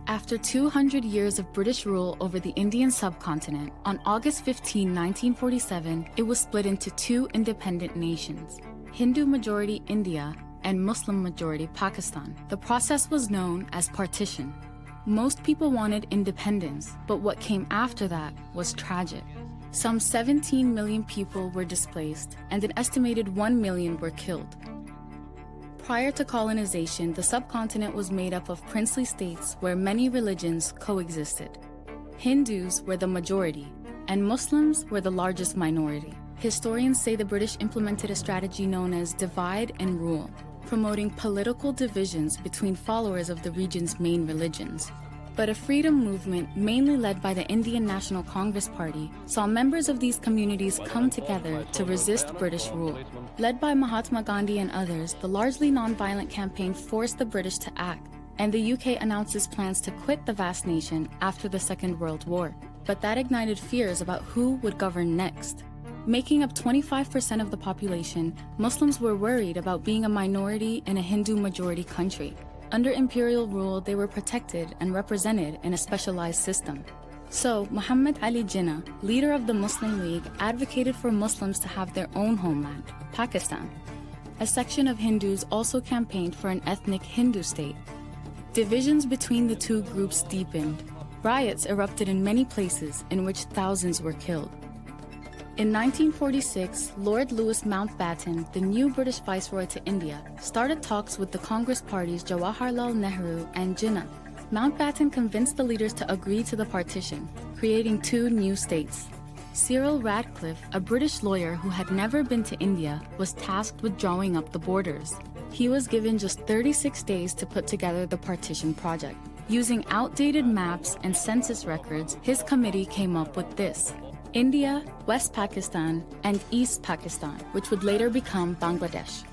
After 200 years of British rule over the Indian subcontinent, on August 15, 1947, it was split into two independent nations, Hindu-majority India and Muslim-majority Pakistan. The process was known as partition. Most people wanted independence, but what came after that was tragic. Some 17 million people were displaced, and an estimated 1 million were killed. Prior to colonization, the subcontinent was made up of princely states where many religions coexisted. Hindus were the majority, and Muslims were the largest minority. Historians say the British implemented a strategy known as divide and rule, promoting political divisions between followers of the region's main religions. But a freedom movement, mainly led by the Indian National Congress Party, saw members of these communities come together to resist British rule. Led by Mahatma Gandhi and others, the largely non-violent campaign forced the British to act, and the UK announced its plans to quit the vast nation after the Second World War. But that ignited fears about who would govern next. Making up 25% of the population, Muslims were worried about being a minority in a Hindu-majority country. Under imperial rule, they were protected and represented in a specialized system. So, Muhammad Ali Jinnah, leader of the Muslim League, advocated for Muslims to have their own homeland, Pakistan. A section of Hindus also campaigned for an ethnic Hindu state. Divisions between the two groups deepened. Riots erupted in many places, in which thousands were killed. In 1946, Lord Louis Mountbatten, the new British Viceroy to India, started talks with the Congress parties Jawaharlal Nehru and Jinnah. Mountbatten convinced the leaders to agree to the partition, creating two new states. Cyril Radcliffe, a British lawyer who had never been to India, was tasked with drawing up the borders. He was given just 36 days to put together the partition project. Using outdated maps and census records, his committee came up with this: India, West Pakistan, and East Pakistan, which would later become Bangladesh.